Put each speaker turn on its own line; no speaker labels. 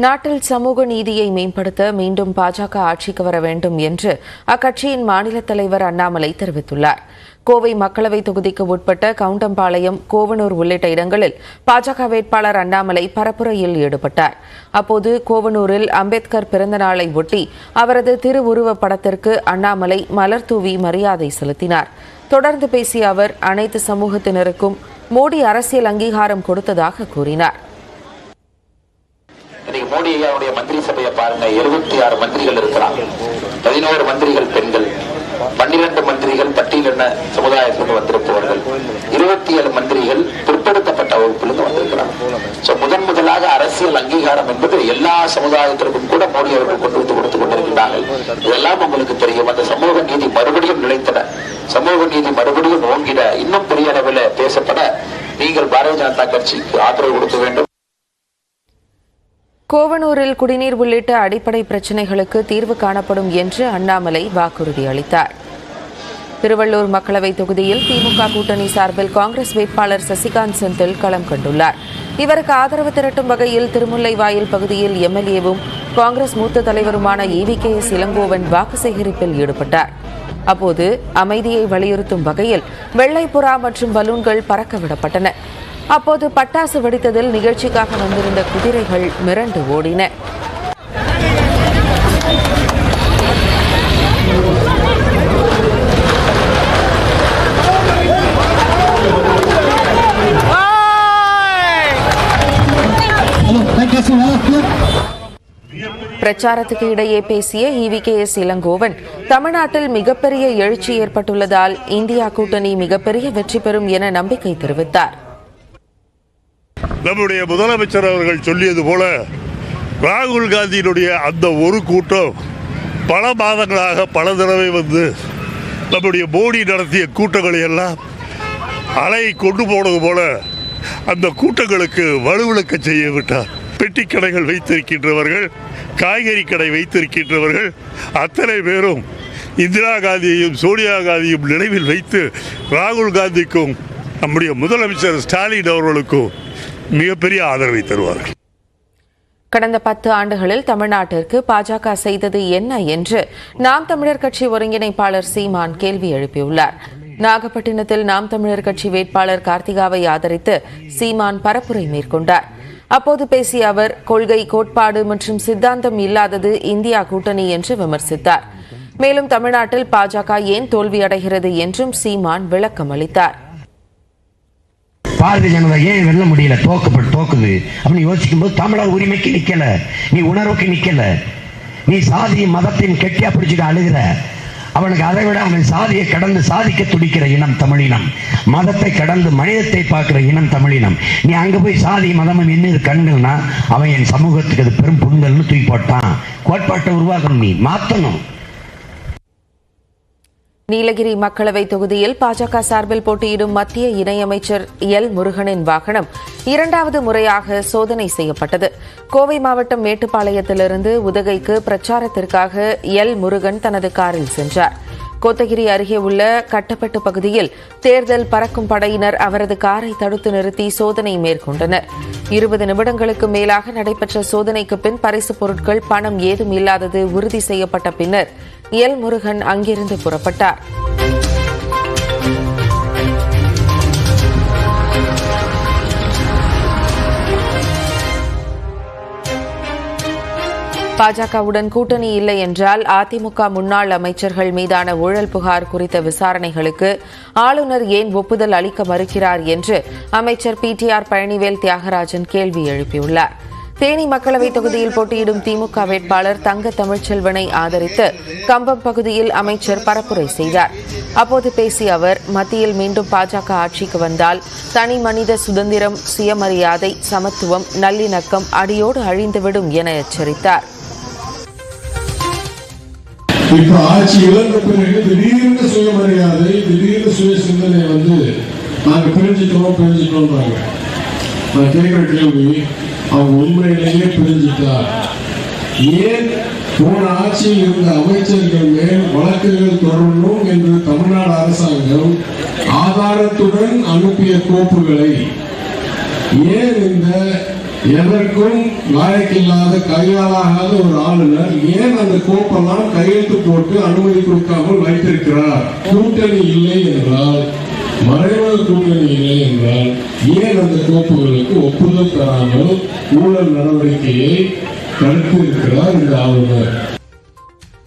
நாட்டில் சமூக நீதியை மேம்படுத்த மீண்டும் பாஜக ஆட்சிக்கு வர வேண்டும் என்று அக்கட்சியின் மாநில தலைவர் அண்ணாமலை தெரிவித்துள்ளார். கோவை மக்களவை தொகுதிக்கு உட்பட்ட கவுண்டம்பாளையம், கோவனூர் உள்ளிட்ட இடங்களில் பாஜக வேட்பாளர் அண்ணாமலை பரப்புரையில் ஈடுபட்டார். அப்போது கோவனூரில் அம்பேத்கர் பிறந்த நாளை ஒட்டி அவரது திருவுருவப் படத்திற்கு அண்ணாமலை மலர் தூவி மரியாதை செலுத்தினார். தொடர்ந்து பேசிய அவர் அனைத்து சமூகத்தினருக்கும் மோடி அரசியல் அங்கீகாரம் கொடுத்ததாக கூறினார்.
மோடி ஐயாவுடைய மந்திரி சபையை பாருங்க, 76 மந்திரிகள் இருக்கிறாங்க. 11 மந்திரிகள் பெண்கள், 12 மந்திரிகள் பட்டியலின சமுதாயத்திலிருந்து வந்திருப்பவர்கள், 27 மந்திரிகள் பிற்படுத்தப்பட்ட வகுப்பிலிருந்து வந்திருக்கிறார். முதலாக அரசியல் அங்கீகாரம் என்பது எல்லா சமுதாயத்திற்கும் கூட மோடி அவர்கள் கொண்டு வந்து கொடுத்துக் கொண்டிருக்கிறார்கள். இதெல்லாம் உங்களுக்கு தெரியும். அந்த சமூக நீதி மறுபடியும் நிலைத்தன, சமூக நீதி மறுபடியும் ஓங்கிட, இன்னும் பெரிய அளவில் பேசப்பட நீங்கள் பாரதிய ஜனதா கட்சிக்கு ஆதரவு கொடுக்க வேண்டும்.
கோவனூரில் குடிநீர் உள்ளிட்ட அடிப்படை பிரச்சினைகளுக்கு தீர்வு காணப்படும் என்று அண்ணாமலை வாக்குறுதி அளித்தார். திருவள்ளூர் மக்களவை தொகுதியில் திமுக கூட்டணி சார்பில் காங்கிரஸ் வேட்பாளர் சசிகாந்த் செந்தில் களம் கண்டுள்ளார். இவருக்கு ஆதரவு திரட்டும் வகையில் திருமுல்லைவாயில் பகுதியில் எம்எல்ஏவும் காங்கிரஸ் மூத்த தலைவருமான EVKS இளங்கோவன் வாக்கு சேகரிப்பில் ஈடுபட்டார். அப்போது அமைதியை வலியுறுத்தும் வகையில் வெள்ளை புறா மற்றும் பலூன்கள் பறக்கவிடப்பட்டன. அப்போது பட்டாசு வெடித்ததில் நிகழ்ச்சிக்காக வந்திருந்த குதிரைகள் மிரண்டு ஓடின. பிரச்சாரத்துக்கு இடையே பேசிய EVKS இளங்கோவன், தமிழ்நாட்டில் மிகப்பெரிய எழுச்சி ஏற்பட்டுள்ளதால் இந்தியா கூட்டணி மிகப்பெரிய வெற்றி பெறும் என நம்பிக்கை தெரிவித்தார்.
நம்முடைய முதலமைச்சர் அவர்கள் சொல்லியது போல ராகுல் காந்தியினுடைய அந்த ஒரு கூட்டம் பல மாதங்களாக பல தடவை வந்து நம்முடைய மோடி நடத்திய கூட்டங்களை எல்லாம் அலையை கொண்டு போனது போல அந்த கூட்டங்களுக்கு வலுவிழக்க செய்ய விட்டார். பெட்டி கடைகள் வைத்திருக்கின்றவர்கள், காய்கறி கடை வைத்திருக்கின்றவர்கள் அத்தனை பேரும் இந்திரா காந்தியையும் சோனியா காந்தியும் நினைவில் வைத்து ராகுல் காந்திக்கும் நம்முடைய முதலமைச்சர் ஸ்டாலின் அவர்களுக்கும் மிகப்பெரிய ஆதரவை தருவார்கள்.
கடந்த 10 ஆண்டுகளில் தமிழ்நாட்டிற்கு பாஜக செய்தது என்ன என்று நாம் தமிழர் கட்சி ஒருங்கிணைப்பாளர் சீமான் கேள்வி எழுப்பியுள்ளார். நாகப்பட்டினத்தில் நாம் தமிழர் கட்சி வேட்பாளர் கார்த்திகாவை ஆதரித்து சீமான் பரப்புரை மேற்கொண்டார். அப்போது பேசிய அவர், கொள்கை, கோட்பாடு மற்றும் சித்தாந்தம் இல்லாதது இந்தியா கூட்டணி என்று விமர்சித்தார். மேலும் தமிழ்நாட்டில் பாஜக ஏன் தோல்வியடைகிறது என்றும் சீமான் விளக்கம் அளித்தார்.
பாரதிய ஜனதா ஏன் வெல்ல முடியல, தோக்குது அப்படின்னு யோசிக்கும் போது தமிழர் உரிமைக்கு நிக்கல, நீ உணர்வுக்கு நிக்கல, நீ சாதி மதத்தின் கெட்டியா பிடிச்சிட்டு அழுகிற. அவனுக்கு அதை விட அவன் சாதியை கடந்து சாதிக்க துடிக்கிற இனம் தமிழினம், மதத்தை கடந்து மனிதத்தை பார்க்கிற இனம் தமிழினம். நீ அங்க போய் சாதி மதமும் என்ன கண்கள்னா அவன் என் சமூகத்துக்கு அது பெரும் புண்கள்னு தூக்கி போட்டான். கோட்பாட்டை உருவாக்கணும், நீ மாத்தணும்.
நீலகிரி மக்களவை தொகுதியில் பாஜக சார்பில் போட்டியிடும் மத்திய இணையமைச்சர் எல் முருகனின் வாகனம் 2வது முறையாக சோதனை செய்யப்பட்டது. கோவை மாவட்டம் மேட்டுப்பாளையத்திலிருந்து உதகைக்கு பிரச்சாரத்திற்காக எல் முருகன் தனது காரில் சென்றார். கோத்தகிரி அருகே உள்ள கட்டப்பட்டு பகுதியில் தேர்தல் பறக்கும் படையினர் அவரது காரை தடுத்து நிறுத்தி சோதனை மேற்கொண்டனர். 20 நிமிடங்களுக்கு மேலாக நடைபெற்ற சோதனைக்கு பின் பரிசுப் பொருட்கள், பணம் ஏதும் இல்லாதது உறுதி செய்யப்பட்ட பின்னர் எல் முருகன் அங்கிருந்து புறப்பட்டார். பாஜகவுடன் கூட்டணி இல்லை என்றால் அதிமுக முன்னாள் அமைச்சர்கள் மீதான ஊழல் புகார் குறித்த விசாரணைகளுக்கு ஆளுநர் ஏன் ஒப்புதல் அளிக்க மறுக்கிறார் என்று அமைச்சர் PTR பழனிவேல் தியாகராஜன் கேள்வி எழுப்பியுள்ளார். தேனி மக்களவை தொகுதியில் போட்டியிடும் திமுக வேட்பாளர் தங்க தமிழ்ச்செல்வனை ஆதரித்து கம்பம் பகுதியில் அமைச்சர் பரப்புரை செய்தார். அப்போது பேசிய அவர், மத்தியில் மீண்டும் பாஜக ஆட்சிக்கு வந்தால் தனி மனித சுதந்திரம், சுயமரியாதை, சமத்துவம், நல்லிணக்கம் அடியோடு அழிந்துவிடும் என எச்சரித்தார்.
இப்ப ஆட்சி இழந்த பிறகு திடீர்னு சுயமரியாதை, திடீர்னு சுய சிந்தனை நாங்க பிரிஞ்சுட்டோம். நான் கேட்கிற கேள்வி, அவங்க உண்மையிலேயே பிரிஞ்சுட்டார். ஏன் போன ஆட்சியில் இருந்த அமைச்சர்கள் மேல் வழக்குகள் தொடரணும் என்று தமிழ்நாடு அரசாங்கம் ஆதாரத்துடன் அனுப்பிய கோப்புகளை ஏன் இந்த எதற்கும் லாயக்கில்லாத கையாளாகாத ஒரு ஆளுநர் ஏன் அந்த கோப்பெல்லாம் கையெழுத்து போட்டு அனுமதி கொடுக்காமல் வைத்திருக்கிறார்? கூட்டணி இல்லை என்றால், மறைமுக கூட்டணி இல்லை என்றால், ஏன் அந்த கோப்புகளுக்கு ஒப்புதல் தராமல் ஊழல் நடவடிக்கையை தடுத்து இருக்கிறார் இந்த ஆளுநர்?